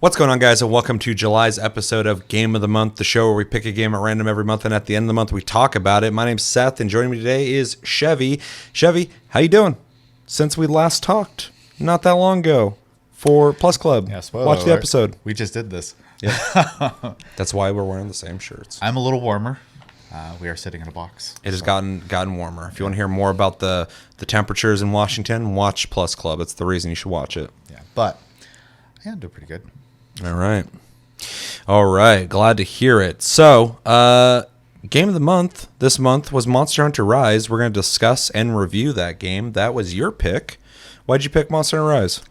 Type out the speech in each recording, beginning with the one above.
What's going on, guys, and welcome to July's episode of Game of the Month, the show where we pick a game at random every month, and at the end of the month, we talk about it. My name's Seth, and joining me today is Chevy. Chevy, how you doing? Since we last talked, not that long ago, for Plus Club. Yeah, spoiler Watch the alert. episode. We just did this. Yeah. That's why we're wearing the same shirts. I'm a little warmer. We are sitting in a box. It has gotten warmer. If you want to hear more about the temperatures in Washington, watch Plus Club. It's the reason you should watch it. Yeah, but I'm doing pretty good. All right. Glad to hear it. So, game of the month this month was Monster Hunter Rise. We're going to discuss and review that game. That was your pick. Why'd you pick Monster Hunter Rise?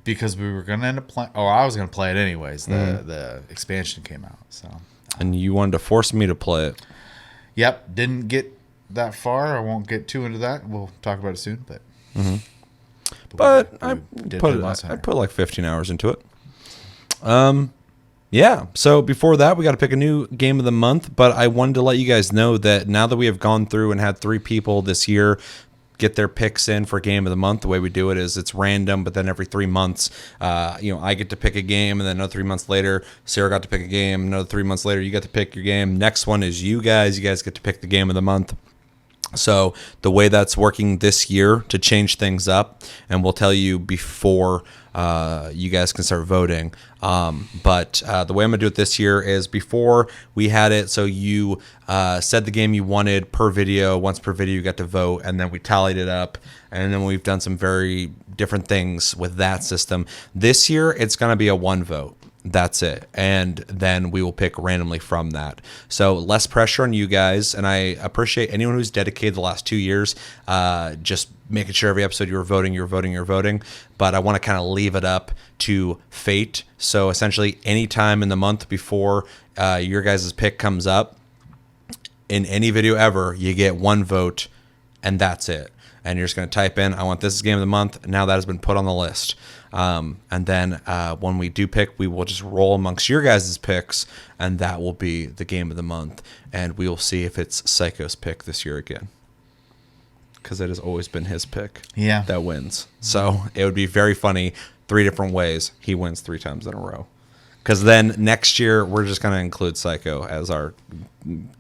Because we were going to end up playing, or I was going to play it anyways. The expansion came out. So. And you wanted to force me to play it. Yep. Didn't get that far. I won't get too into that. We'll talk about it soon. But I put like 15 hours into it. Yeah. So before that, we got to pick a new game of the month. But I wanted to let you guys know that now that we have gone through and had 3 people this year get their picks in for game of the month, the way we do it is it's random, but then every 3 months, I get to pick a game, and then another 3 months later, Sarah got to pick a game. Another 3 months later, you got to pick your game. Next one is you guys. You guys get to pick the game of the month. So the way that's working this year to change things up, and we'll tell you before you guys can start voting. But the way I'm going to do it this year is before we had it, so you said the game you wanted per video. Once per video, you got to vote, and then we tallied it up. And then we've done some very different things with that system. This year, it's going to be a 1 vote. That's it. And then we will pick randomly from that. So less pressure on you guys. And I appreciate anyone who's dedicated the last 2 years, just making sure every episode you're voting. But I want to kind of leave it up to fate. So essentially any time in the month before your guys' pick comes up, in any video ever, you get 1 vote, and that's it. And you're just going to type in, I want this as game of the month. Now that has been put on the list. And then when we do pick, we will just roll amongst your guys' picks, and that will be the game of the month. And we will see if it's Psycho's pick this year again, because it has always been his pick that wins. So it would be very funny, 3 different ways. He wins 3 times in a row. Because then next year, we're just going to include Psycho as our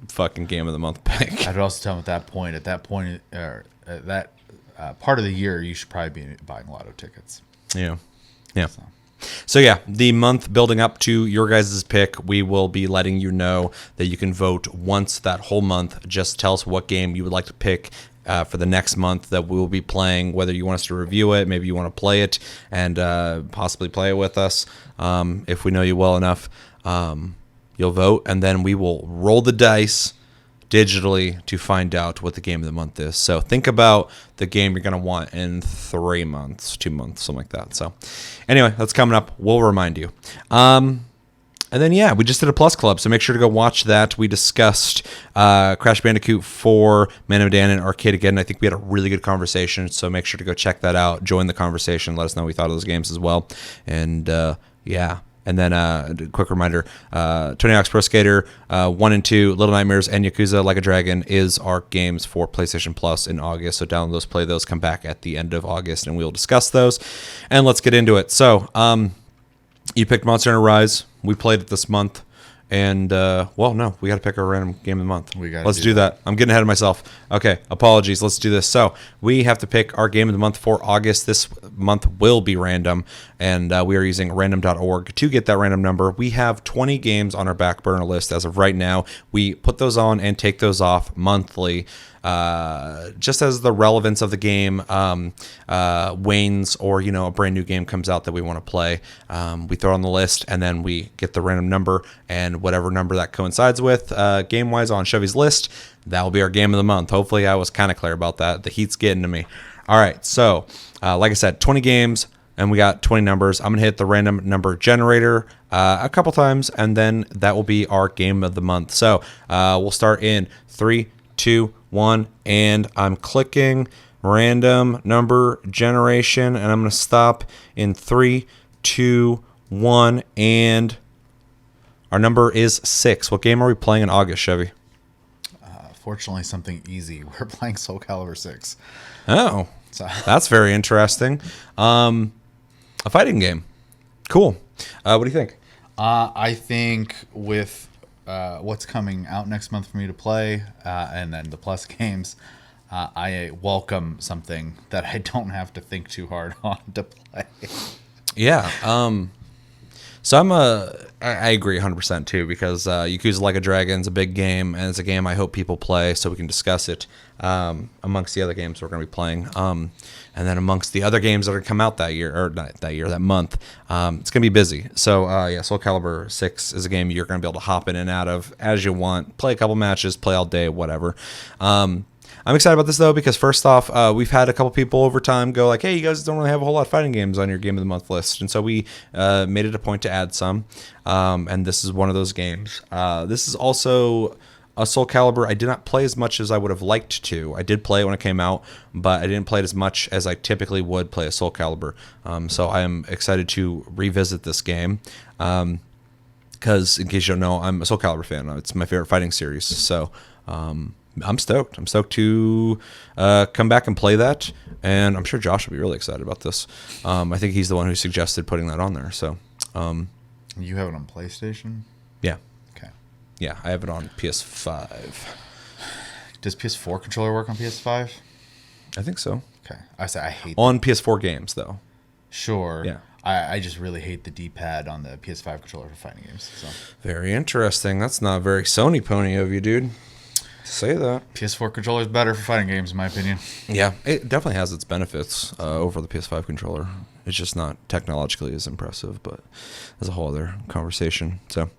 fucking game of the month pick. I'd also tell him at that point, that part of the year, you should probably be buying lotto tickets. Yeah. So yeah, the month building up to your guys' pick, we will be letting you know that you can vote once that whole month. Just tell us what game you would like to pick for the next month that we will be playing, whether you want us to review it, maybe you want to play it and possibly play it with us. If we know you well enough, you'll vote, and then we will roll the dice digitally to find out what the game of the month is. So think about the game you're going to want in 3 months, 2 months, something like that. So anyway, that's coming up. We'll remind you. And then, we just did a Plus Club, so make sure to go watch that. We discussed Crash Bandicoot 4, Man of Medan, and Arcade Again. I think we had a really good conversation, so make sure to go check that out. Join the conversation. Let us know what you thought of those games as well. And, And then a quick reminder, Tony Hawk's Pro Skater 1 and 2, Little Nightmares, and Yakuza Like a Dragon is our games for PlayStation Plus in August. So download those, play those, come back at the end of August, and we'll discuss those. And let's get into it. So you picked Monster Hunter Rise. We played it this month. And, no, we got to pick our random game of the month. Let's do that. I'm getting ahead of myself. Okay, apologies. Let's do this. So we have to pick our game of the month for August. This month will be random, and we are using random.org to get that random number. We have 20 games on our back burner list as of right now. We put those on and take those off monthly. Just as the relevance of the game wanes, or a brand new game comes out that we want to play, we throw it on the list, and then we get the random number, and whatever number that coincides with game wise on Chevy's list, that will be our game of the month. Hopefully I was kind of clear about that. The heat's getting to me. All right, so like I said, 20 games, and we got 20 numbers. I'm gonna hit the random number generator a couple times, and then that will be our game of the month. So we'll start in 3, 2, 1, and I'm clicking random number generation, and I'm going to stop in 3, 2, 1, and our number is 6. What game are we playing in August, Chevy? Fortunately, something easy. We're playing Soul Calibur 6. Oh, that's very interesting. A fighting game. Cool. What do you think? I think with what's coming out next month for me to play, and then the Plus games, I welcome something that I don't have to think too hard on to play. Yeah. So I agree 100% too, because Yakuza Like a Dragon's a big game, and it's a game I hope people play so we can discuss it amongst the other games we're going to be playing. And then amongst the other games that are going to come out that year, or not that year, that month, it's going to be busy. So yeah, Soul Calibur 6 is a game you're going to be able to hop in and out of as you want, play a couple matches, play all day, whatever. I'm excited about this, though, because first off, we've had a couple people over time go like, hey, you guys don't really have a whole lot of fighting games on your Game of the Month list. And so we made it a point to add some, and this is one of those games. This is also a Soul Calibur I did not play as much as I would have liked to. I did play it when it came out, but I didn't play it as much as I typically would play a Soul Calibur. So I am excited to revisit this game. Because, in case you don't know, I'm a Soul Calibur fan. It's my favorite fighting series. So I'm stoked. I'm stoked to come back and play that. And I'm sure Josh will be really excited about this. I think he's the one who suggested putting that on there. So You have it on PlayStation? yeah. Okay. Yeah, I have it on PS5. Does PS4 controller work on PS5? I think so. Okay. I hate On PS4 games, though. Sure. Yeah. I just really hate the D-pad on the PS5 controller for fighting games. So Very interesting. That's not very Sony pony of you, dude. Say that. PS4 controller is better for fighting games, in my opinion. Yeah, it definitely has its benefits over the PS5 controller. It's just not technologically as impressive, but that's a whole other conversation. So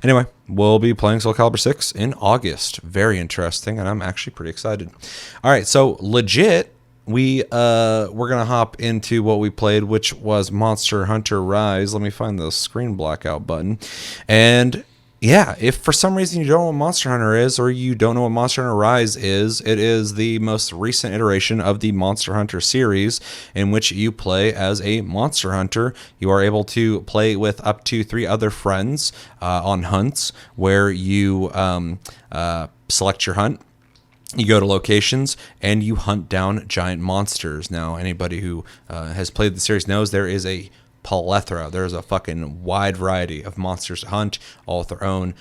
anyway, we'll be playing Soul Calibur 6 in August. Very interesting, and I'm actually pretty excited. All right, so legit, we're going to hop into what we played, which was Monster Hunter Rise. Let me find the screen blackout button. And yeah, if for some reason you don't know what Monster Hunter is, or you don't know what Monster Hunter Rise is, it is the most recent iteration of the Monster Hunter series, in which you play as a monster hunter. You are able to play with up to 3 other friends on hunts, where you select your hunt. You go to locations and you hunt down giant monsters. Now, anybody who has played the series knows there is a plethora. There's a fucking wide variety of monsters to hunt, all with their own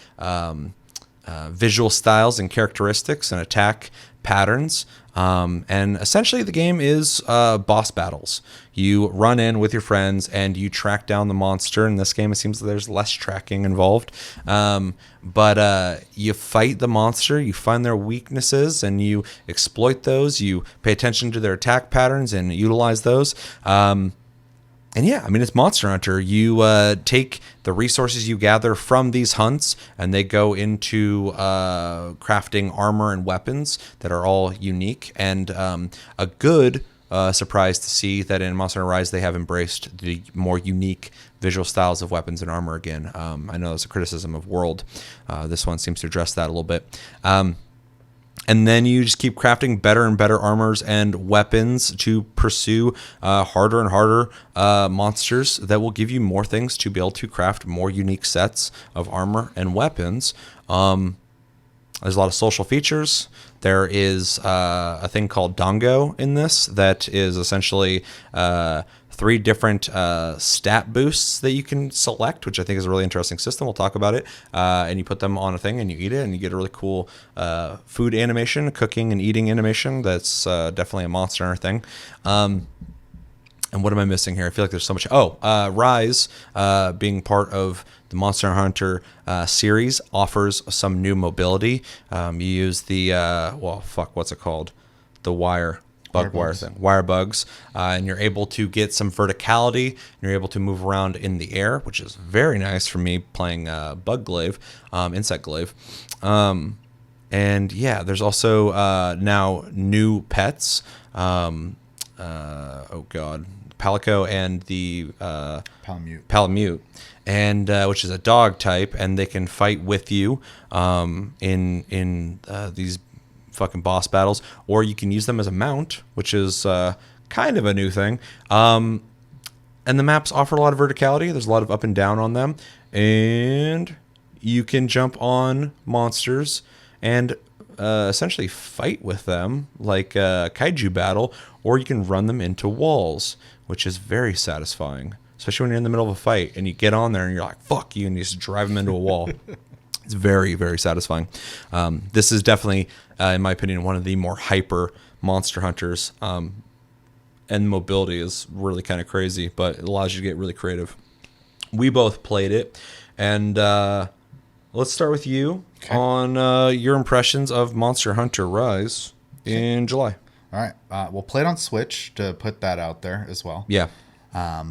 visual styles and characteristics and attack patterns. And essentially the game is boss battles. You run in with your friends and you track down the monster. In this game, it seems that there's less tracking involved. But you fight the monster, you find their weaknesses, and you exploit those. You pay attention to their attack patterns and utilize those. And yeah, I mean, it's Monster Hunter. You take the resources you gather from these hunts, and they go into crafting armor and weapons that are all unique. And a good surprise to see that in Monster Hunter Rise, they have embraced the more unique visual styles of weapons and armor again. I know that's a criticism of World. This one seems to address that a little bit. And then you just keep crafting better and better armors and weapons to pursue harder and harder monsters that will give you more things to be able to craft more unique sets of armor and weapons. There's a lot of social features. There is a thing called Dango in this that is essentially 3 different stat boosts that you can select, which I think is a really interesting system. We'll talk about it. And you put them on a thing and you eat it, and you get a really cool food animation, cooking and eating animation. That's definitely a Monster Hunter thing. And what am I missing here? I feel like there's so much. Rise, being part of the Monster Hunter series, offers some new mobility. You use the, what's it called? The wire bugs, and you're able to get some verticality, and you're able to move around in the air, which is very nice for me playing insect glaive. And yeah, there's also now new pets. Palico and the Palamute, and which is a dog type, and they can fight with you in these fucking boss battles, or you can use them as a mount, which is kind of a new thing. And the maps offer a lot of verticality. There's a lot of up and down on them, and you can jump on monsters and essentially fight with them like a kaiju battle, or you can run them into walls, which is very satisfying. especially when you're in the middle of a fight and you get on there and you're like, fuck you, and you just drive them into a wall. It's very, very satisfying. This is definitely, in my opinion, one of the more hyper monster hunters. And mobility is really kind of crazy, but it allows you to get really creative. We both played it, and let's start with you on your impressions of Monster Hunter Rise in July. All right. We'll play it on Switch to put that out there as well. Yeah. I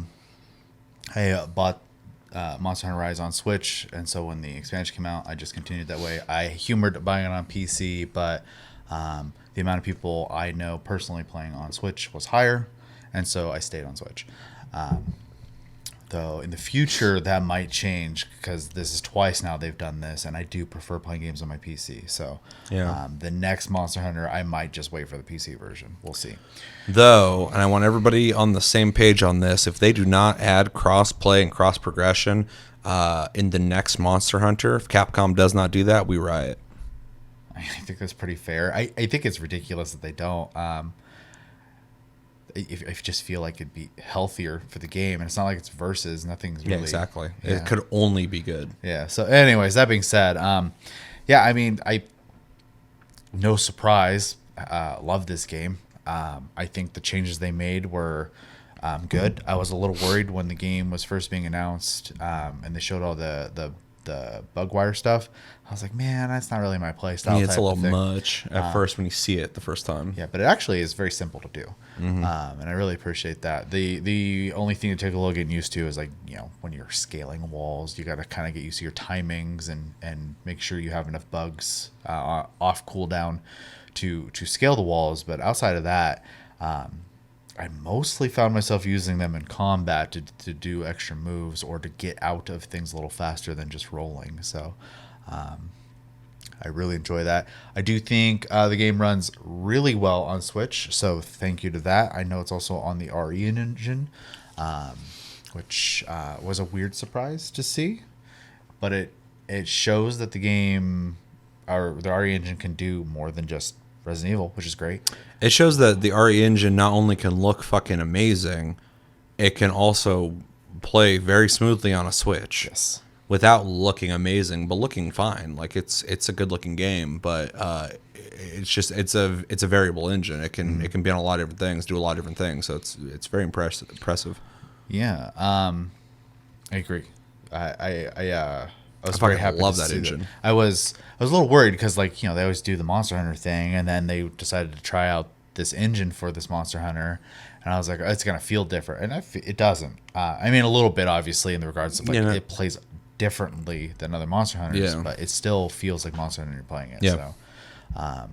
bought Monster Hunter Rise on Switch, and so when the expansion came out, I just continued that way. I humored buying it on PC, but the amount of people I know personally playing on Switch was higher, and so I stayed on Switch. Though in the future, that might change because this is twice now they've done this, and I do prefer playing games on my PC. So the next Monster Hunter, I might just wait for the PC version. We'll see. Though, and I want everybody on the same page on this, if they do not add cross-play and cross-progression in the next Monster Hunter, if Capcom does not do that, we riot. I think that's pretty fair. I think it's ridiculous that they don't. I just feel like it'd be healthier for the game, and it's not like it's versus. Nothing's really... Yeah, exactly. Yeah. It could only be good. Yeah. So anyways, that being said, I mean, no surprise, love this game. I think the changes they made were good. I was a little worried when the game was first being announced, and they showed all the bug wire stuff. I was like, man, that's not really my play style. Yeah, it's a little much at first when you see it the first time. Yeah, but it actually is very simple to do, and I really appreciate that. The only thing to take a little getting used to is like, when you're scaling walls, you got to kind of get used to your timings and make sure you have enough bugs off cooldown to scale the walls. But outside of that, I mostly found myself using them in combat to do extra moves or to get out of things a little faster than just rolling. So I really enjoy that. I do think the game runs really well on Switch, so thank you to that. I know it's also on the RE engine, which was a weird surprise to see, but it shows that the game, or the RE engine, can do more than just Resident Evil, which is great. It shows that the RE engine not only can look fucking amazing, it can also play very smoothly on a Switch. Yes. Without looking amazing, but looking fine. Like it's a good looking game, but it's a variable engine. It can be on a lot of different things, do a lot of different things. So it's very impressive. Yeah. I agree. I was very happy. Love to that see engine. That. I was a little worried because they always do the Monster Hunter thing, and then they decided to try out this engine for this Monster Hunter, and I was like, it's gonna feel different, and it doesn't. I mean, a little bit obviously in the regards of it plays differently than other Monster Hunters, but it still feels like Monster Hunter when you're playing it. Yeah. So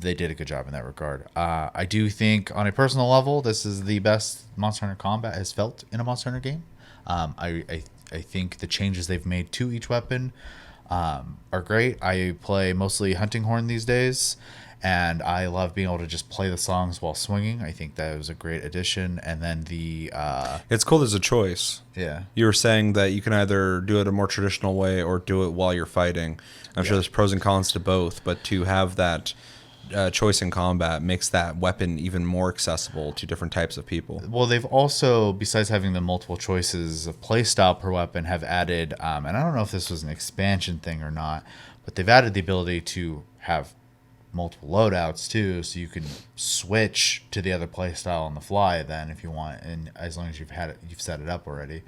they did a good job in that regard. I do think on a personal level, this is the best Monster Hunter combat has felt in a Monster Hunter game. I think the changes they've made to each weapon are great. I play mostly Hunting Horn these days, and I love being able to just play the songs while swinging. I think that was a great addition. And then it's cool there's a choice. Yeah. You were saying that you can either do it a more traditional way or do it while you're fighting. I'm sure there's pros and cons to both, but to have that choice in combat makes that weapon even more accessible to different types of people. Well, they've also, besides having the multiple choices of play style per weapon, have added, and I don't know if this was an expansion thing or not, but they've added the ability to have multiple loadouts too, so you can switch to the other play style on the fly then if you want, and as long as you've set it up already.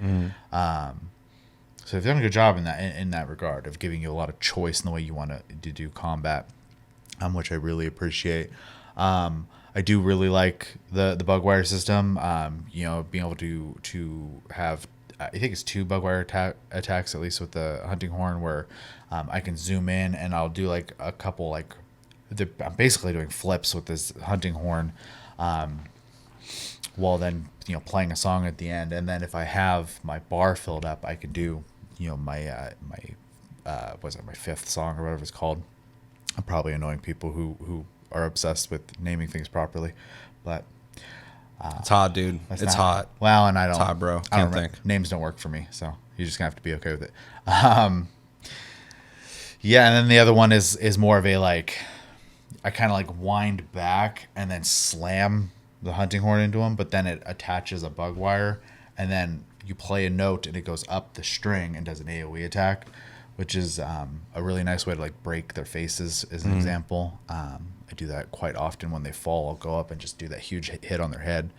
So they've done a good job in that regard of giving you a lot of choice in the way you want to do combat, which I really appreciate. I do really like the bug wire system. Being able to have, I think it's 2 bug wire attacks, at least with the Hunting Horn, where I can zoom in and I'll do like a couple I'm basically doing flips with this Hunting Horn, while then playing a song at the end. And then if I have my bar filled up, I can do my my 5th song or whatever it's called. I'm probably annoying people who are obsessed with naming things properly, but it's hot, dude. It's hot. Well, and I don't. It's hot, bro. I don't think names don't work for me, so you're just gonna have to be okay with it. Yeah, and then the other one is more of a I kind of wind back and then slam the Hunting Horn into him, but then it attaches a bug wire, and then you play a note and it goes up the string and does an AoE attack, which is a really nice way to like break their faces as an example. I do that quite often when they fall. I'll go up and just do that huge hit on their head.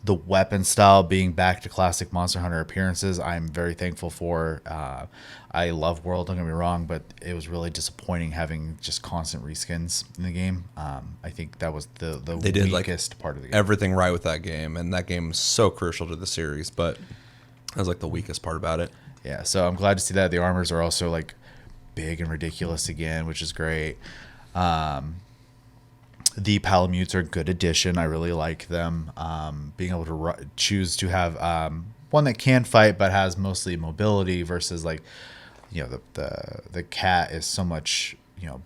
The weapon style being back to classic Monster Hunter appearances, I'm very thankful for. I love World, don't get me wrong, but it was really disappointing having just constant reskins in the game. I think that was the They did weakest part of the game. Everything right with that game, and that game is so crucial to the series, but that was like the weakest part about it. Yeah, so I'm glad to see that. The armors are also like big and ridiculous again, which is great. The Palamutes are a good addition. I really like them. Being able to choose to have one that can fight but has mostly mobility versus like, you know, the cat is so much, you know,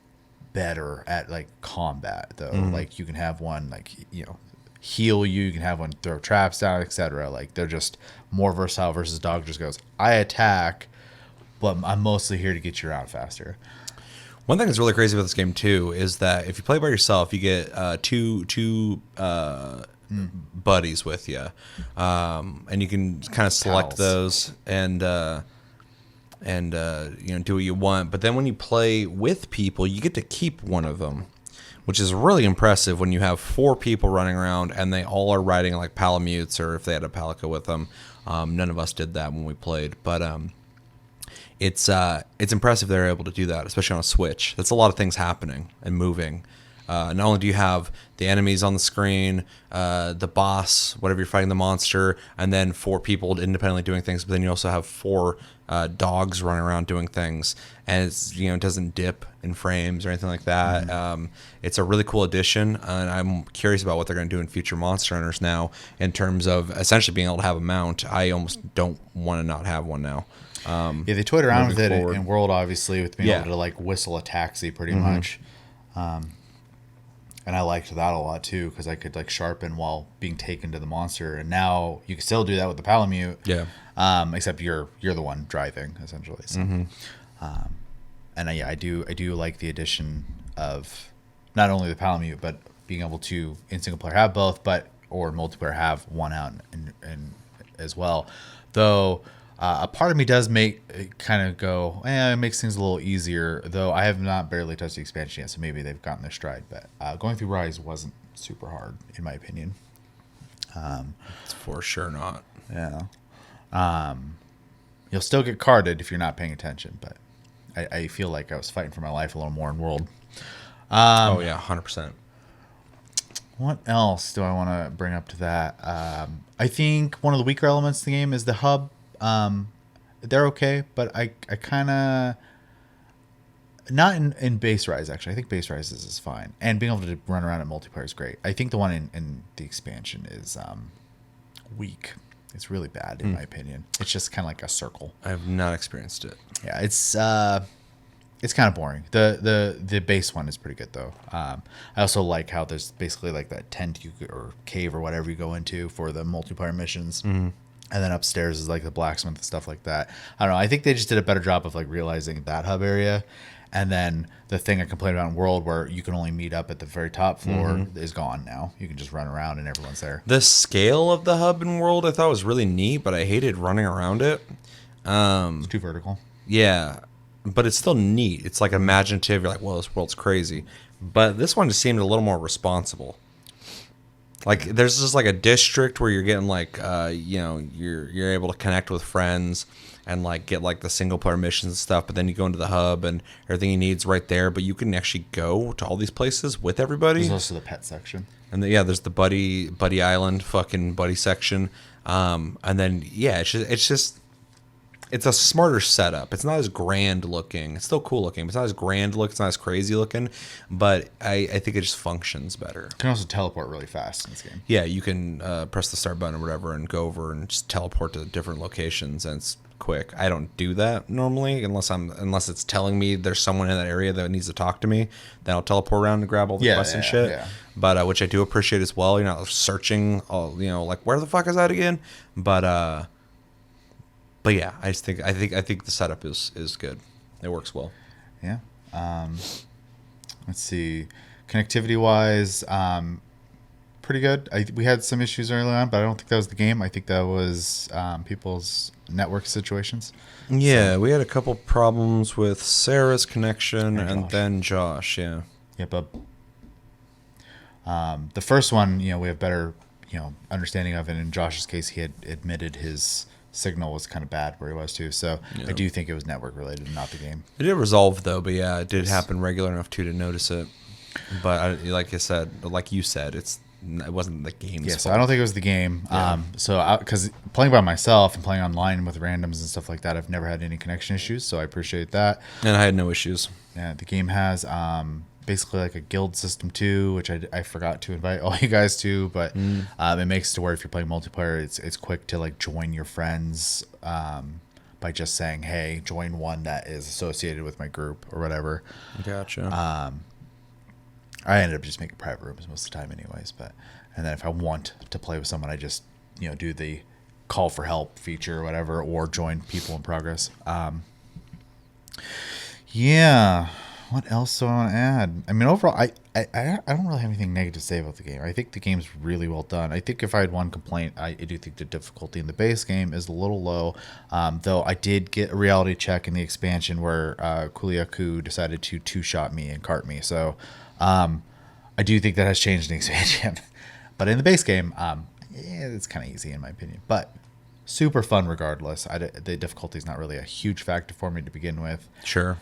better at like combat though. Like you can have one like, you know, heal you. You can have one throw traps down, etc. Like they're just more versatile versus dog just goes, I attack, but I'm mostly here to get you around faster. One thing that's really crazy about this game too is that if you play by yourself, you get two buddies with you, and you can kind of select Pals. those and you know, do what you want. But then when you play with people, you get to keep one of them, which is really impressive when you have 4 people running around and they all are riding like Palamutes, or if they had a Palico with them. None of us did that when we played, but it's impressive they're able to do that, especially on a Switch. That's a lot of things happening and moving. Not only do you have the enemies on the screen, the boss, whatever you're fighting, the monster, and then 4 people independently doing things, but then you also have 4 dogs running around doing things, and it's, you know, it doesn't dip in frames or anything like that. It's a really cool addition, and I'm curious about what they're going to do in future Monster Hunters now in terms of essentially being able to have a mount. I almost don't want to not have one now. Yeah, they toyed around with it forward. in World, obviously, with being able to like whistle a taxi pretty much. And I liked that a lot too, because I could like sharpen while being taken to the monster. And now you can still do that with the Palamute. Yeah. Except you're the one driving essentially. So, and yeah, I do like the addition of not only the Palamute, but being able to in single player have both, or multiplayer have one out and as well. Though a part of me does kind of go, it makes things a little easier. Though I have not barely touched the expansion yet, so maybe they've gotten their stride. But going through Rise wasn't super hard, in my opinion. It's for sure not. Yeah. You'll still get carded if you're not paying attention, but I feel like I was fighting for my life a little more in World. Oh yeah, 100%. What else do I want to bring up to that? I think one of the weaker elements of the game is the hub. They're okay, but I kind of not in base Rise actually. I think base Rise is fine, and being able to run around at multiplayer is great. I think the one in the expansion is weak. It's really bad in my opinion. It's just kind of like a circle. I have not experienced it. Yeah, it's kind of boring. The base one is pretty good though. I also like how there's basically like that tent or cave or whatever you go into for the multiplayer missions. And then upstairs is like the blacksmith and stuff like that. I don't know. I think they just did a better job of like realizing that hub area. And then the thing I complained about in World where you can only meet up at the very top floor is gone now. You can just run around and everyone's there. The scale of the hub in World I thought was really neat, but I hated running around it. It's too vertical. Yeah, but it's still neat. It's like imaginative. You're like, well, this world's crazy. But this one just seemed a little more responsible. Like there's just like a district where you're getting like, you know, you're able to connect with friends and like get like the single player missions and stuff. But then you go into the hub and everything you need's right there. But you can actually go to all these places with everybody. There's also the pet section. And there's the buddy island, fucking buddy section. And then it's a smarter setup. It's not as grand looking. It's still cool looking, but it's not as grand looking. It's not as crazy looking. But I think it just functions better. You can also teleport really fast in this game. Yeah, you can press the start button or whatever and go over and just teleport to different locations, and it's quick. I don't do that normally unless it's telling me there's someone in that area that needs to talk to me. Then I'll teleport around and grab all the quests and shit. Yeah. But which I do appreciate as well. You're not searching all, you know, like where the fuck is that again? But yeah, I think the setup is good. It works well. Yeah. Let's see. Connectivity wise, pretty good. We had some issues early on, but I don't think that was the game. I think that was people's network situations. Yeah, we had a couple problems with Sarah's connection and Josh. then Josh. Yeah. Yeah, but the first one, we have better, understanding of it. In Josh's case, he had admitted his signal was kind of bad where he was too. So I do think it was network related, not the game. It did resolve though, but yeah, it did happen regular enough to notice it. But like you said, it wasn't the game's Yeah, so fault. I don't think it was the game. Because playing by myself and playing online with randoms and stuff like that, I've never had any connection issues. So I appreciate that. And I had no issues. Yeah, the game has basically like a guild system too, which I forgot to invite all you guys to, but it makes it to where if you're playing multiplayer, it's quick to like join your friends by just saying, hey, join one that is associated with my group or whatever. Gotcha. I ended up just making private rooms most of the time anyways, and then if I want to play with someone, I just do the call for help feature or whatever, or join people in progress. Yeah. What else do I want to add? I mean, overall, I don't really have anything negative to say about the game. I think the game's really well done. I think if I had one complaint, I do think the difficulty in the base game is a little low. Though I did get a reality check in the expansion where Kuliaku decided to two-shot me and cart me. So I do think that has changed in the expansion. But in the base game, it's kind of easy in my opinion. But super fun regardless. The difficulty is not really a huge factor for me to begin with. Sure.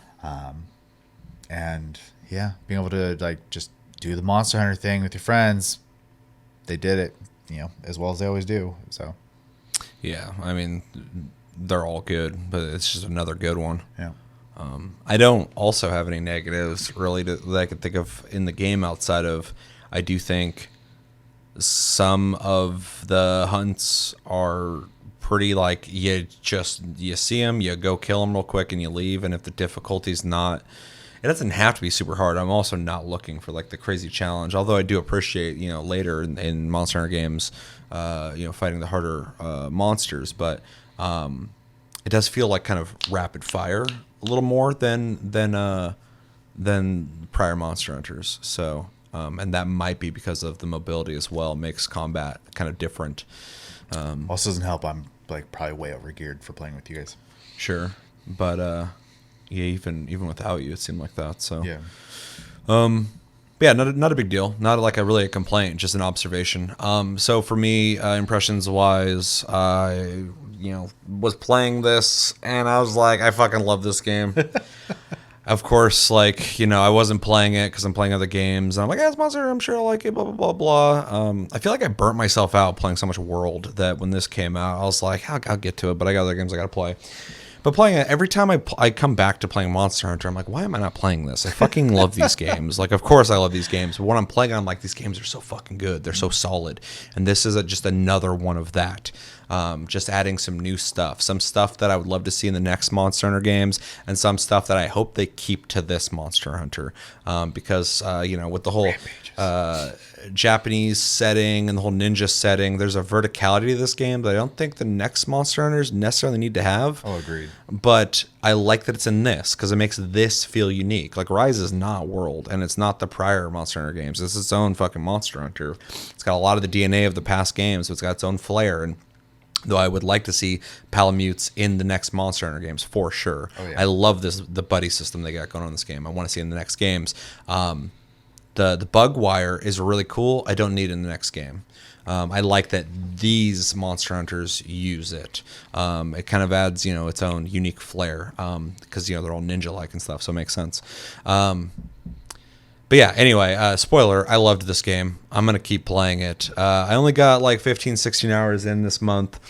And yeah, being able to like just do the Monster Hunter thing with your friends, they did it, as well as they always do. So Yeah, I mean, they're all good, but it's just another good one. yeah. I don't also have any negatives really that I could think of in the game outside of I do think some of the hunts are pretty like you see them, you go kill them real quick and you leave, and if the difficulty's not, it doesn't have to be super hard. I'm also not looking for like the crazy challenge, although I do appreciate later in Monster Hunter games fighting the harder monsters, but it does feel like kind of rapid fire a little more than prior Monster Hunters. So and that might be because of the mobility as well. It makes combat kind of different. Also doesn't help. I'm like probably way over geared for playing with you guys. Sure, but yeah, even without you, it seemed like that. So Yeah. yeah, not a big deal. Not like a complaint, just an observation. So for me, impressions wise, I was playing this and I was like, I fucking love this game. Of course, like, I wasn't playing it because I'm playing other games. And I'm like, it's Monster, I'm sure I'll like it, blah, blah, blah, blah. I feel like I burnt myself out playing so much World that when this came out, I was like, I'll get to it, but I got other games I got to play. But playing it, every time I come back to playing Monster Hunter, I'm like, why am I not playing this? I fucking love these games. Like, of course I love these games. But when I'm playing, I'm like, these games are so fucking good. They're so solid. And this is just another one of that. Just adding some new stuff. Some stuff that I would love to see in the next Monster Hunter games. And some stuff that I hope they keep to this Monster Hunter. Because, with the whole Japanese setting and the whole ninja setting, there's a verticality to this game that I don't think the next Monster Hunters necessarily need to have. Oh, agreed. But I like that it's in this because it makes this feel unique. Like Rise is not World, and it's not the prior Monster Hunter games. It's its own fucking Monster Hunter. It's got a lot of the DNA of the past games, so it's got its own flair. And though I would like to see Palamutes in the next Monster Hunter games for sure. Oh, yeah. I love the buddy system they got going on in this game. I want to see it in the next games. The bug wire is really cool. I don't need it in the next game. I like that these Monster Hunters use it. It kind of adds, its own unique flair because, they're all ninja-like and stuff, so it makes sense. But yeah, anyway, spoiler, I loved this game. I'm going to keep playing it. I only got like 15, 16 hours in this month,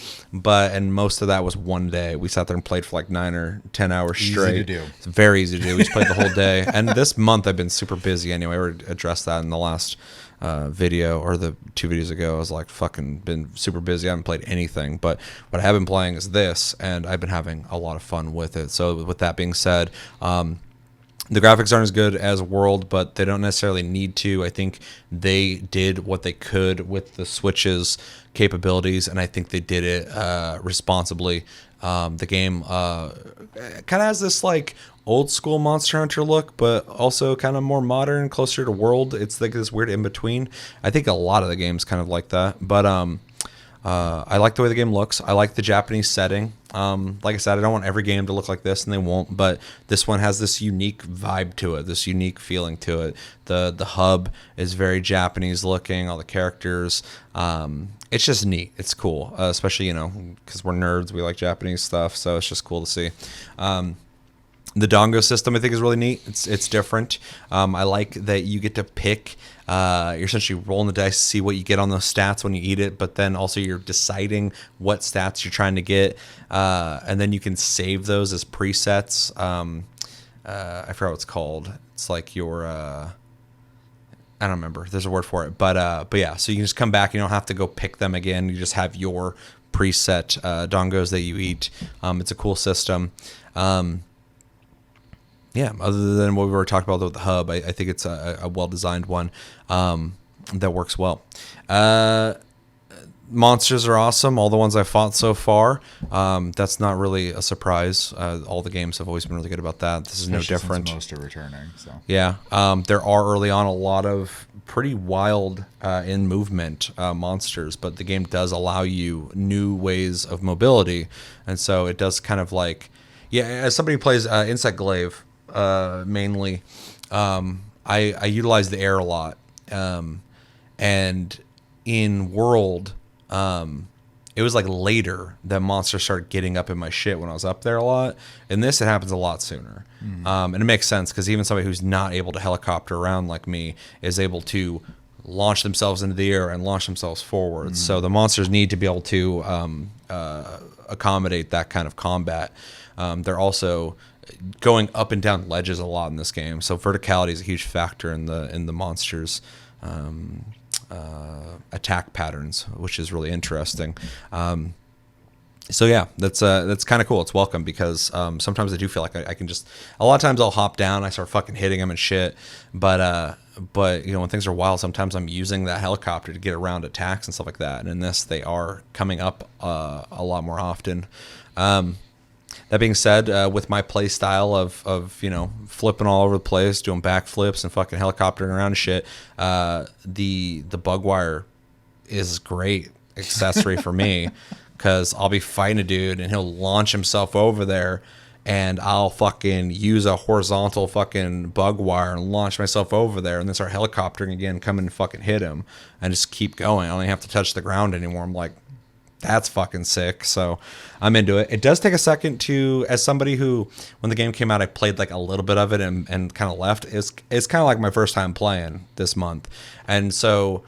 and most of that was one day. We sat there and played for like 9 or 10 hours straight. Easy to do. It's very easy to do. We just played the whole day. And this month I've been super busy anyway. We addressed that in the last video or the 2 videos ago. I was like fucking been super busy. I haven't played anything, but what I have been playing is this, and I've been having a lot of fun with it. So with that being said, the graphics aren't as good as World, but they don't necessarily need to. I think they did what they could with the Switch's capabilities, and I think they did it responsibly. The game kind of has this like old school Monster Hunter look, but also kind of more modern, closer to world. It's like this weird in between. I think a lot of the games kind of like that, but I like the way the game looks. I like the Japanese setting. Like I said, I don't want every game to look like this, and they won't. But this one has this unique vibe to it, this unique feeling to it. The hub is very Japanese looking. All the characters. It's just neat. It's cool, especially because we're nerds. We like Japanese stuff, so it's just cool to see. The dongo system I think is really neat. It's different. I like that you get to pick. You're essentially rolling the dice to see what you get on those stats when you eat it, but then also you're deciding what stats you're trying to get, and then you can save those as presets. I forgot what it's called. It's like your I don't remember. There's a word for it, but yeah. So you can just come back. You don't have to go pick them again. You just have your preset dongos that you eat. It's a cool system. Yeah, other than what we were talking about with the hub, I think it's a well-designed one that works well. Monsters are awesome. All the ones I fought so far, that's not really a surprise. All the games have always been really good about that. This is no different. Since most are returning. So. Yeah, there are early on a lot of pretty wild in movement monsters, but the game does allow you new ways of mobility, and so it does kind of like, yeah, as somebody who plays Insect Glaive, mainly, I utilize the air a lot, and in World, it was like later that monsters started getting up in my shit when I was up there a lot. In this, it happens a lot sooner, and it makes sense because even somebody who's not able to helicopter around like me is able to launch themselves into the air and launch themselves forwards. So the monsters need to be able to accommodate that kind of combat. They're also going up and down ledges a lot in this game, so verticality is a huge factor in the monsters' attack patterns, which is really interesting. So yeah, that's kind of cool. It's welcome because sometimes I do feel like I can just, a lot of times I'll hop down, I start fucking hitting them and shit, but when things are wild, sometimes I'm using that helicopter to get around attacks and stuff like that, and in this they are coming up a lot more often. That being said, with my play style of flipping all over the place, doing backflips and fucking helicoptering around and shit, the bug wire is great accessory for me because I'll be fighting a dude and he'll launch himself over there, and I'll fucking use a horizontal fucking bug wire and launch myself over there, and then start helicoptering again, come and fucking hit him, and just keep going. I don't even have to touch the ground anymore. I'm like, that's fucking sick. So I'm into it. It does take a second to, as somebody who, when the game came out, I played like a little bit of it and kind of left. It's kind of like my first time playing this month. And so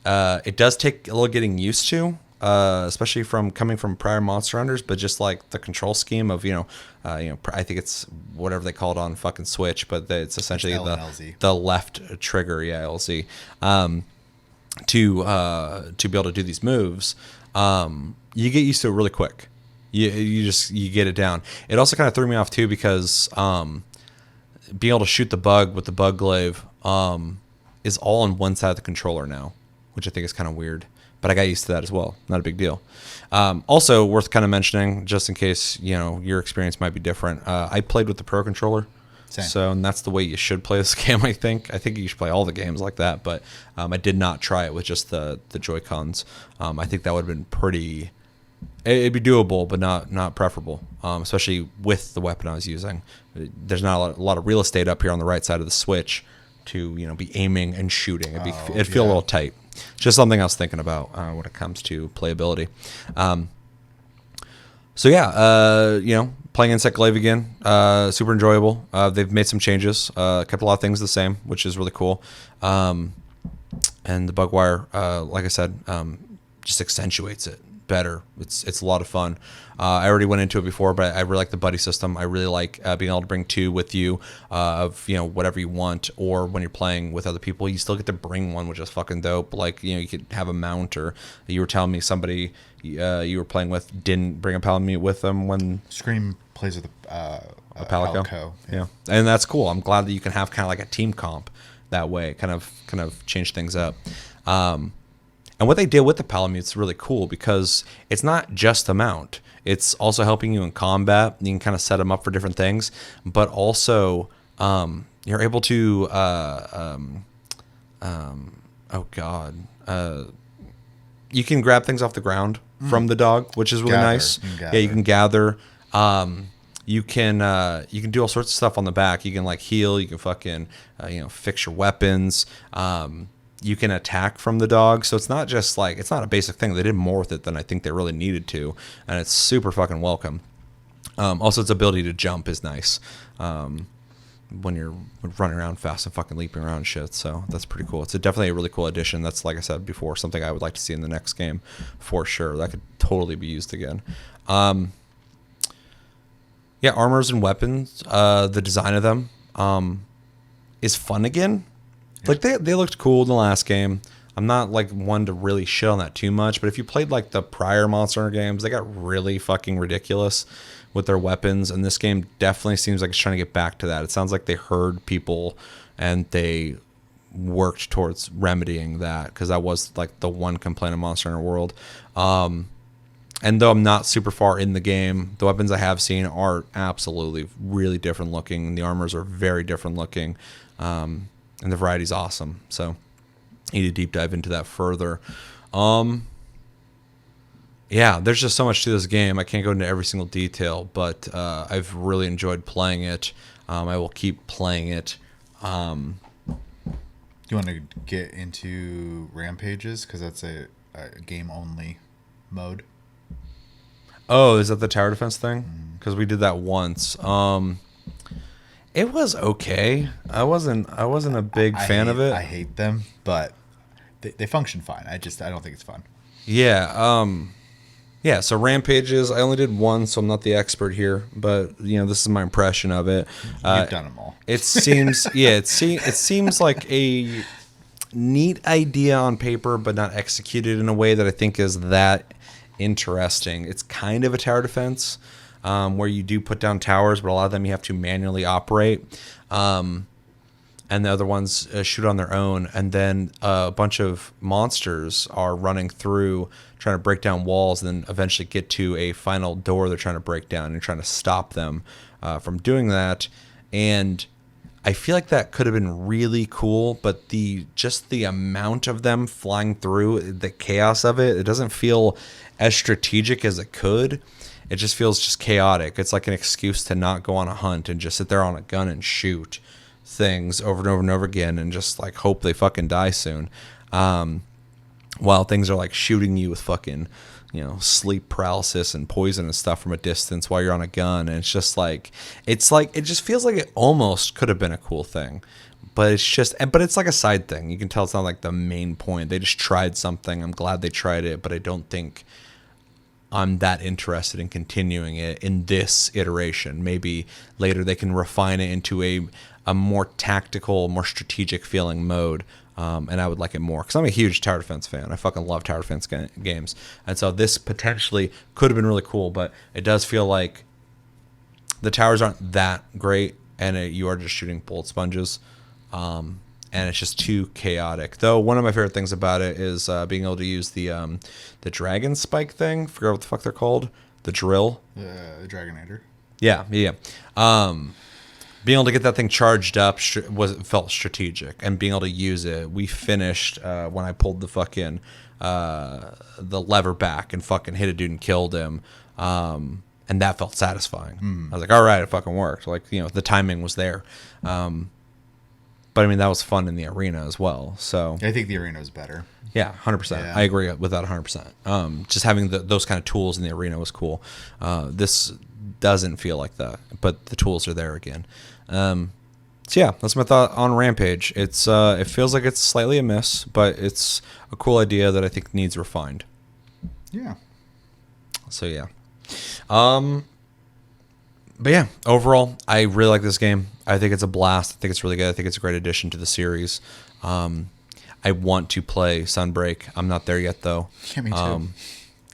it does take a little getting used to, especially coming from prior Monster Hunters, but just like the control scheme of, I think it's whatever they call it on fucking Switch, but it's essentially the left trigger. Yeah. LZ, to be able to do these moves. You get used to it really quick. You get it down. It also kind of threw me off too because being able to shoot the bug with the bug glaive is all on one side of the controller now, which I think is kind of weird. But I got used to that as well. Not a big deal. Also worth kind of mentioning, just in case your experience might be different. I played with the Pro controller. Same. So, and that's the way you should play this game, I think. I think you should play all the games like that, but I did not try it with just the Joy-Cons. I think that would have been pretty... It'd be doable, but not preferable, especially with the weapon I was using. There's not a lot of real estate up here on the right side of the Switch to be aiming and shooting. It'd feel a little tight. Just something I was thinking about when it comes to playability. So yeah, playing Insect Glaive again, super enjoyable. They've made some changes, kept a lot of things the same, which is really cool. And the bug wire, like I said, just accentuates it better. It's a lot of fun. I already went into it before, but I really like the buddy system. I really like being able to bring two with you of whatever you want, or when you're playing with other people, you still get to bring one, which is fucking dope. Like you could have a mount, or you were telling me somebody you were playing with didn't bring a Palamute with them when Scream plays with a Palico. Yeah, and that's cool. I'm glad that you can have kind of like a team comp that way, kind of change things up. And what they did with the Palamute is really cool because it's not just the mount. It's also helping you in combat. You can kind of set them up for different things, but also you're able to you can grab things off the ground from the dog, which is really nice. Yeah, you can gather. You can do all sorts of stuff on the back. You can like heal. You can fucking fix your weapons. You can attack from the dog. So it's not just like, it's not a basic thing. They did more with it than I think they really needed to, and it's super fucking welcome. Also, its ability to jump is nice when you're running around fast and fucking leaping around and shit. So that's pretty cool. It's definitely a really cool addition. That's, like I said before, something I would like to see in the next game for sure. That could totally be used again. Yeah, armors and weapons. The design of them is fun again. Like they looked cool in the last game. I'm not like one to really shit on that too much, but if you played like the prior Monster Hunter games, they got really fucking ridiculous with their weapons, and this game definitely seems like it's trying to get back to that. It sounds like they heard people and they worked towards remedying that, because that was like the one complaint of Monster Hunter World. And though I'm not super far in the game, the weapons I have seen are absolutely really different looking. The armors are very different looking, and the variety's awesome. So I need to deep dive into that further. Yeah, there's just so much to this game. I can't go into every single detail, but I've really enjoyed playing it. I will keep playing it. Do you want to get into Rampages? Because that's a game-only mode. Oh, is that the tower defense thing? Because we did that once. It was okay. I wasn't a big fan of it. I hate them, but they function fine. I don't think it's fun. Yeah. Yeah. So Rampages, I only did one, so I'm not the expert here, but this is my impression of it. You've done them all. It seems, it seems like a neat idea on paper, but not executed in a way that I think is that interesting. It's kind of a tower defense, where you do put down towers, but a lot of them you have to manually operate, and the other ones shoot on their own, and then a bunch of monsters are running through trying to break down walls, and then eventually get to a final door they're trying to break down, and you're trying to stop them from doing that. And I feel like that could have been really cool, but the amount of them flying through, the chaos of it doesn't feel as strategic as it could. It just feels just chaotic. It's like an excuse to not go on a hunt and just sit there on a gun and shoot things over and over and over again and just like hope they fucking die soon. While things are like shooting you with fucking, sleep paralysis and poison and stuff from a distance while you're on a gun. And it's just like, it just feels like it almost could have been a cool thing, but it's like a side thing. You can tell it's not like the main point. They just tried something. I'm glad they tried it, but I don't think I'm that interested in continuing it in this iteration. Maybe later they can refine it into a more tactical, more strategic feeling mode. And I would like it more, because I'm a huge tower defense fan. I fucking love tower defense games. And so this potentially could have been really cool, but it does feel like the towers aren't that great, and you are just shooting bullet sponges. And it's just too chaotic. Though one of my favorite things about it is being able to use the dragon spike thing. Forget what the fuck they're called. The drill. The Dragonator. Yeah. Being able to get that thing charged up felt strategic, and being able to use it. We finished when I pulled the fucking the lever back and fucking hit a dude and killed him, and that felt satisfying. I was like, all right, it fucking worked. Like, the timing was there. But I mean, that was fun in the arena as well. So I think the arena was better. Yeah, 100%. Yeah. I agree with that 100%. Just having those kind of tools in the arena was cool. This doesn't feel like that, but the tools are there again. So yeah, that's my thought on Rampage. It feels like it's slightly a miss, but it's a cool idea that I think needs refined. Yeah. So yeah. But yeah, overall, I really like this game. I think it's a blast. I think it's really good. I think it's a great addition to the series. I want to play Sunbreak. I'm not there yet, though. Yeah, me too.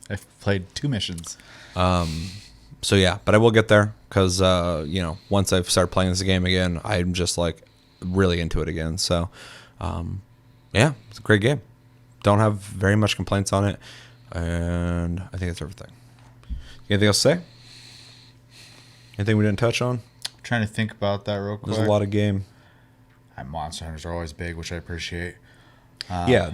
I've played 2 missions. So yeah, but I will get there, because once I've started playing this game again, I'm just like really into it again. So yeah, it's a great game. don't have very much complaints on it, and I think that's everything. Anything else to say? Anything we didn't touch on? I'm trying to think about that real quick. There's a lot of game. Monster Hunters are always big, which I appreciate. Yeah,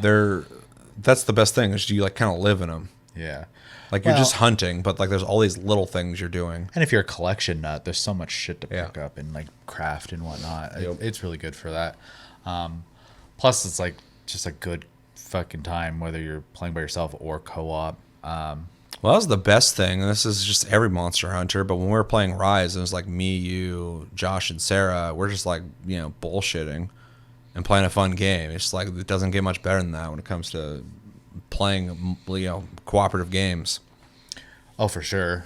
that's the best thing is you like kind of live in them. Yeah. Like you're just hunting, but like there's all these little things you're doing. And if you're a collection nut, there's so much shit to pick Yeah. up and like craft and whatnot. Yep. It's really good for that. Plus, it's like just a good fucking time, whether you're playing by yourself or co-op. Well, that was the best thing, and this is just every Monster Hunter, but when we were playing Rise, it was like me, you, Josh, and Sarah, we're just like, bullshitting and playing a fun game. It's just like it doesn't get much better than that when it comes to playing, cooperative games. Oh, for sure.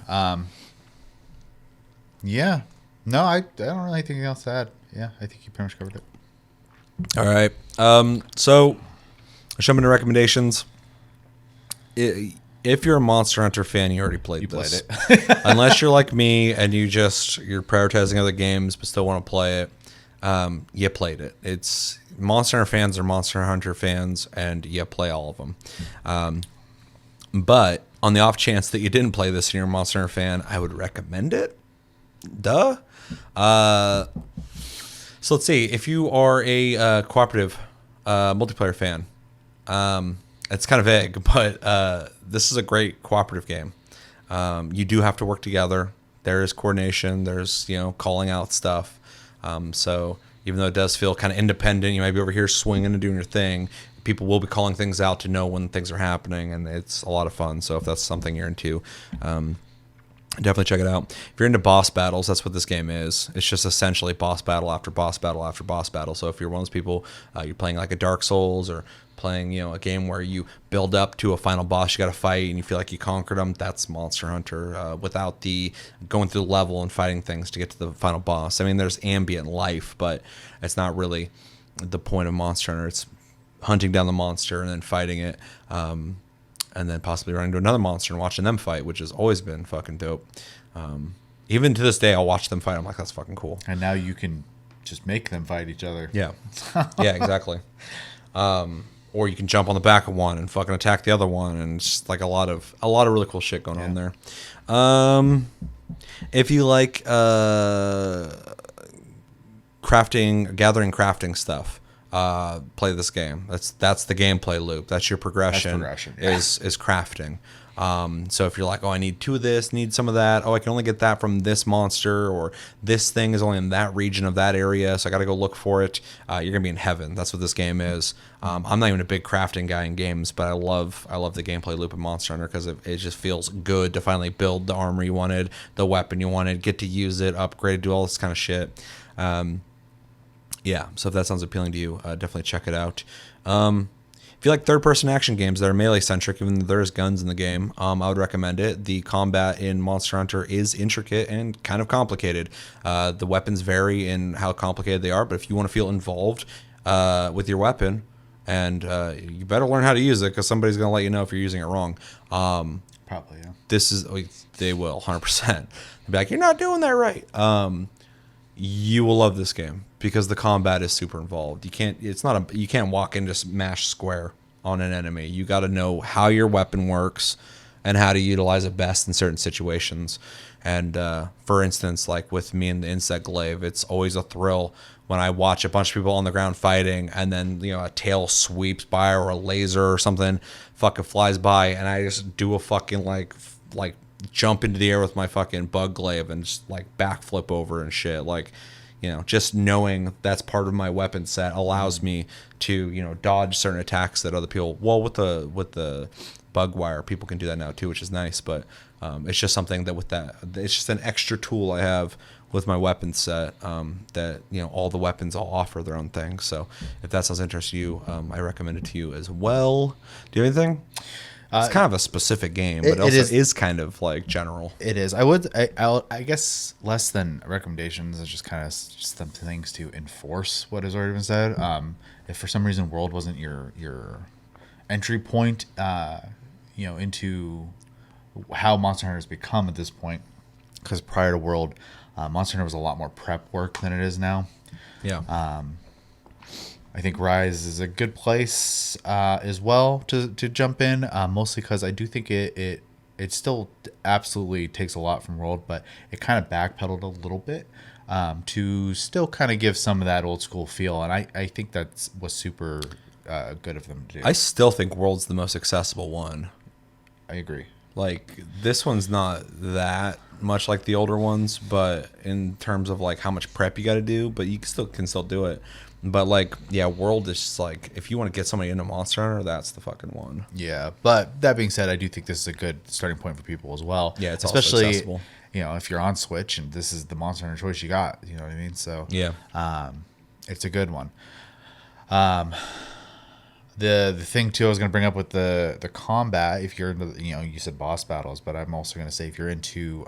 Yeah. No, I don't really think anything else to add. Yeah, I think you pretty much covered it. All right. So, jump into recommendations. If you're a Monster Hunter fan, you already played this. It. Unless you're like me and you're prioritizing other games but still want to play it, you played it. It's Monster Hunter fans are Monster Hunter fans, and you play all of them. But on the off chance that you didn't play this and you're a Monster Hunter fan, I would recommend it. Duh. So let's see. If you are a cooperative multiplayer fan, it's kind of vague, but this is a great cooperative game. You do have to work together. There is coordination. There's calling out stuff. So even though it does feel kind of independent, you might be over here swinging and doing your thing. People will be calling things out to know when things are happening, and it's a lot of fun. So if that's something you're into, definitely check it out. If you're into boss battles, that's what this game is. It's just essentially boss battle after boss battle after boss battle. So if you're one of those people, you're playing like a Dark Souls or playing a game where you build up to a final boss you got to fight and you feel like you conquered them, that's Monster Hunter without the going through the level and fighting things to get to the final boss. I mean, there's ambient life, but it's not really the point of Monster Hunter. It's hunting down the monster and then fighting it, and then possibly running to another monster and watching them fight, which has always been fucking dope. Even to this day, I'll watch them fight. I'm like, that's fucking cool. And now you can just make them fight each other. Yeah. Yeah, exactly. Or you can jump on the back of one and fucking attack the other one, and it's just like a lot of really cool shit going on there. If you like gathering crafting stuff, play this game. That's the gameplay loop. That's your progression. Is crafting. So if you're like, oh, I need 2 of this, need some of that. Oh, I can only get that from this monster, or this thing is only in that region of that area, so I got to go look for it. You're gonna be in heaven. That's what this game is. I'm not even a big crafting guy in games, but I love the gameplay loop of Monster Hunter because it just feels good to finally build the armor you wanted, the weapon you wanted, get to use it, upgrade, do all this kind of shit. Yeah, so if that sounds appealing to you, definitely check it out. If you like third-person action games that are melee-centric, even though there's guns in the game, I would recommend it. The combat in Monster Hunter is intricate and kind of complicated. The weapons vary in how complicated they are, but if you want to feel involved with your weapon, and you better learn how to use it because somebody's going to let you know if you're using it wrong. Probably, yeah. They will, 100%. They'll be like, you're not doing that right. You will love this game because the combat is super involved. You can't walk in and just mash square on an enemy. You got to know how your weapon works and how to utilize it best in certain situations. And for instance, like with me and the insect glaive, it's always a thrill when I watch a bunch of people on the ground fighting and then a tail sweeps by or a laser or something fucking flies by and I just do a fucking like jump into the air with my fucking bug glaive and just like backflip over and shit. Like, just knowing that's part of my weapon set allows me to, dodge certain attacks that other people, well, with the bug wire, people can do that now too, which is nice. But it's just something that it's just an extra tool I have with my weapon set that, all the weapons all offer their own thing. So if that sounds interesting to you, I recommend it to you as well. Do you have anything? It's kind of a specific game, but it is kind of like general. It is. I guess less than recommendations is just kind of just some things to enforce what has already been said. If for some reason World wasn't your entry point, into how Monster Hunter has become at this point, because prior to World, Monster Hunter was a lot more prep work than it is now. Yeah. I think Rise is a good place as well to jump in, mostly because I do think it still absolutely takes a lot from World, but it kind of backpedaled a little bit to still kind of give some of that old school feel, and I think that was super good of them to do. I still think World's the most accessible one. I agree. Like, this one's not that much like the older ones, but in terms of like how much prep you got to do, but you can still do it. But like, yeah, World is just like, if you want to get somebody into Monster Hunter, that's the fucking one. Yeah, but that being said, I do think this is a good starting point for people as well. Yeah, it's especially also accessible. if you're on Switch and this is the Monster Hunter choice you got. You know what I mean? So Yeah. It's a good one. The thing too I was going to bring up with the combat, if you're into, you said boss battles, but I'm also going to say if you're into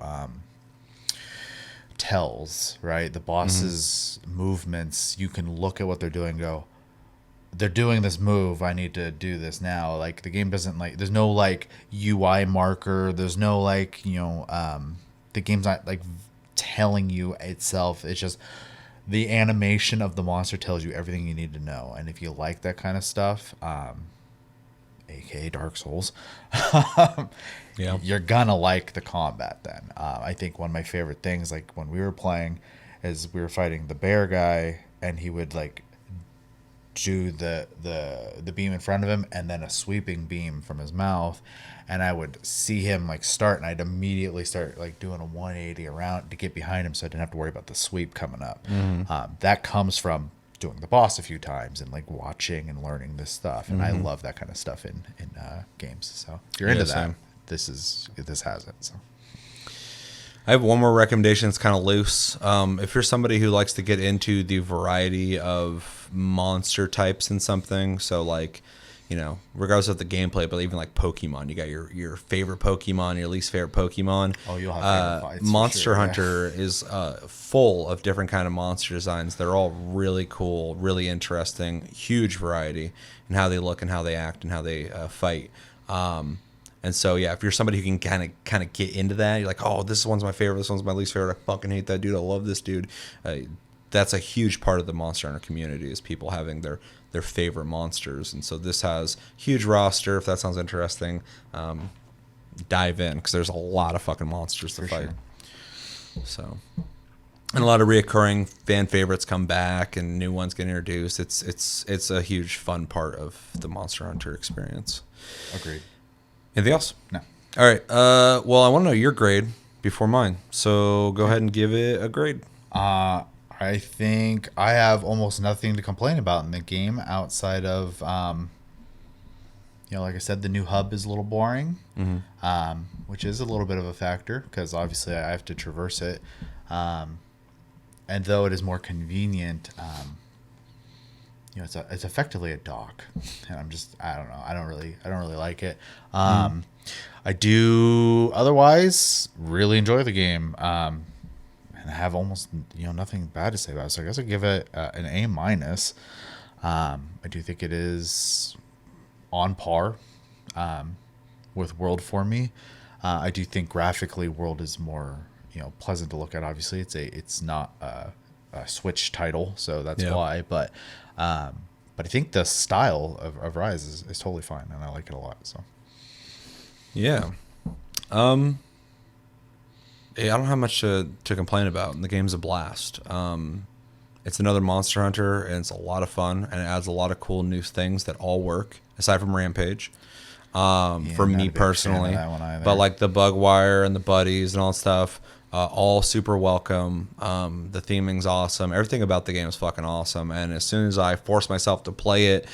tells, right, the boss's movements, you can look at what they're doing and go, they're doing this move, I need to do this now. Like, the game doesn't, like, there's no like UI marker, there's no like, the game's not like telling you itself. It's just the animation of the monster tells you everything you need to know. And if you like that kind of stuff, aka Dark Souls, Yeah. you're gonna like the combat then. I think one of my favorite things, like when we were playing, is we were fighting the bear guy, and he would like do the beam in front of him and then a sweeping beam from his mouth, and I would see him like start, and I'd immediately start like doing a 180 around to get behind him, so I didn't have to worry about the sweep coming up. That comes from doing the boss a few times and like watching and learning this stuff, and I love that kind of stuff in games. So if you're into that, same. this has it. So I have one more recommendation. It's kind of loose. If you're somebody who likes to get into the variety of monster types in something, so like, regardless of the gameplay, but even like Pokemon, you got your favorite Pokemon, your least favorite Pokemon. Oh, you'll have favorite fights. Monster for sure, Hunter is full of different kind of monster designs. They're all really cool, really interesting, huge variety in how they look and how they act and how they fight. And so, yeah, if you're somebody who can kind of get into that, you're like, oh, this one's my favorite, this one's my least favorite, I fucking hate that dude, I love this dude. That's a huge part of the Monster Hunter community, is people having their favorite monsters. And so this has huge roster. If that sounds interesting, dive in, because there's a lot of fucking monsters to fight. Sure. So, and a lot of reoccurring fan favorites come back and new ones get introduced. It's a huge fun part of the Monster Hunter experience. Agreed. Anything else? No. All right. Well, I want to know your grade before mine. So go ahead and give it a grade. I think I have almost nothing to complain about in the game outside of, like I said, the new hub is a little boring, which is a little bit of a factor because obviously I have to traverse it. And though it is more convenient, it's effectively a dock, and I don't know. I don't really like it. I do otherwise really enjoy the game. And I have almost nothing bad to say about it. So I guess I'll give it an A minus. I do think it is on par with World for me. I do think graphically World is more pleasant to look at. Obviously, it's not a Switch title, so that's why. But I think the style of Rise is totally fine, and I like it a lot. So yeah. I don't have much to complain about. And the game's a blast. It's another Monster Hunter, and it's a lot of fun, and it adds a lot of cool new things that all work, aside from Rampage, for me personally. But like the bug wire and the buddies and all that stuff, all super welcome. The theming's awesome. Everything about the game is fucking awesome. And as soon as I forced myself to play it,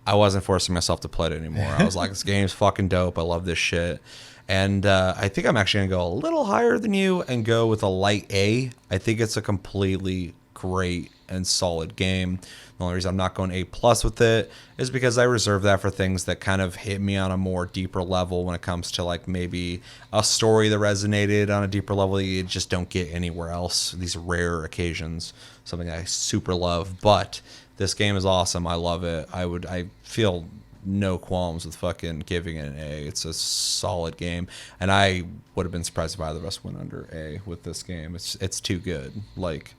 I wasn't forcing myself to play it anymore. I was like, this game's fucking dope. I love this shit. And I think I'm actually going to go a little higher than you and go with a light A. I think it's a completely great and solid game. The only reason I'm not going A+ with it is because I reserve that for things that kind of hit me on a more deeper level when it comes to like maybe a story that resonated on a deeper level that you just don't get anywhere else. These rare occasions, something I super love. But this game is awesome. I love it. I feel no qualms with fucking giving it an A. It's a solid game, and I would have been surprised if either of us went under A with this game. It's too good. Like,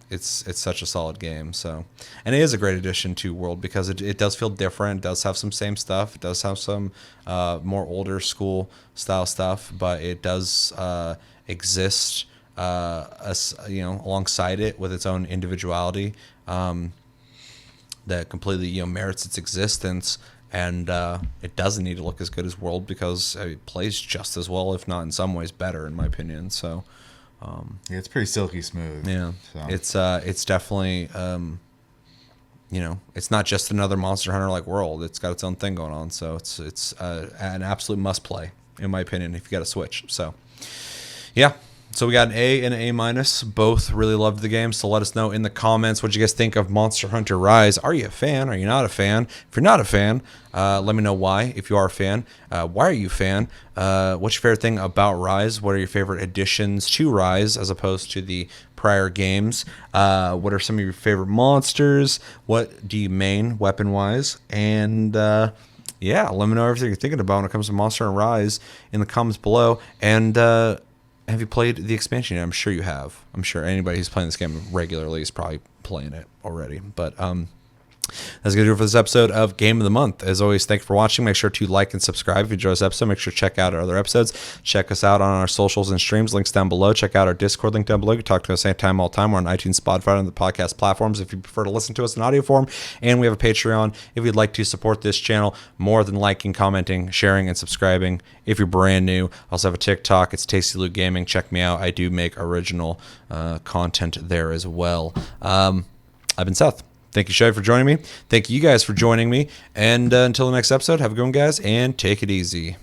it's such a solid game. So, and it is a great addition to World because it does feel different. It does have some same stuff. It does have some more older school style stuff, but it does exist alongside it with its own individuality that completely merits its existence. And it doesn't need to look as good as World because it plays just as well, if not in some ways better, in my opinion. So. Yeah, it's pretty silky smooth. Yeah, so. It's definitely it's not just another Monster Hunter like World. It's got its own thing going on. So it's an absolute must play in my opinion if you got a Switch. So yeah. So we got an A and an A minus. Both really loved the game. So let us know in the comments what you guys think of Monster Hunter Rise. Are you a fan? Are you not a fan? If you're not a fan, let me know why. If you are a fan, why are you a fan? What's your favorite thing about Rise? What are your favorite additions to Rise as opposed to the prior games? What are some of your favorite monsters? What do you main weapon-wise? And yeah, let me know everything you're thinking about when it comes to Monster Hunter Rise in the comments below. And have you played the expansion yet? I'm sure you have. I'm sure anybody who's playing this game regularly is probably playing it already. But that's going to do it for this episode of Game of the Month. As always, thanks for watching. Make sure to like and subscribe if you enjoyed this episode. Make sure to check out our other episodes. Check us out on our socials and streams. Links down below. Check out our Discord link down below. You can talk to us anytime, all the time. We're on iTunes, Spotify, and the podcast platforms if you prefer to listen to us in audio form. And we have a Patreon if you'd like to support this channel more than liking, commenting, sharing, and subscribing. If you're brand new, I also have a TikTok. It's Tasty Loot Gaming. Check me out. I do make original content there as well. I've been Seth. Thank you, Shay, for joining me. Thank you guys for joining me. And until the next episode, have a good one, guys, and take it easy.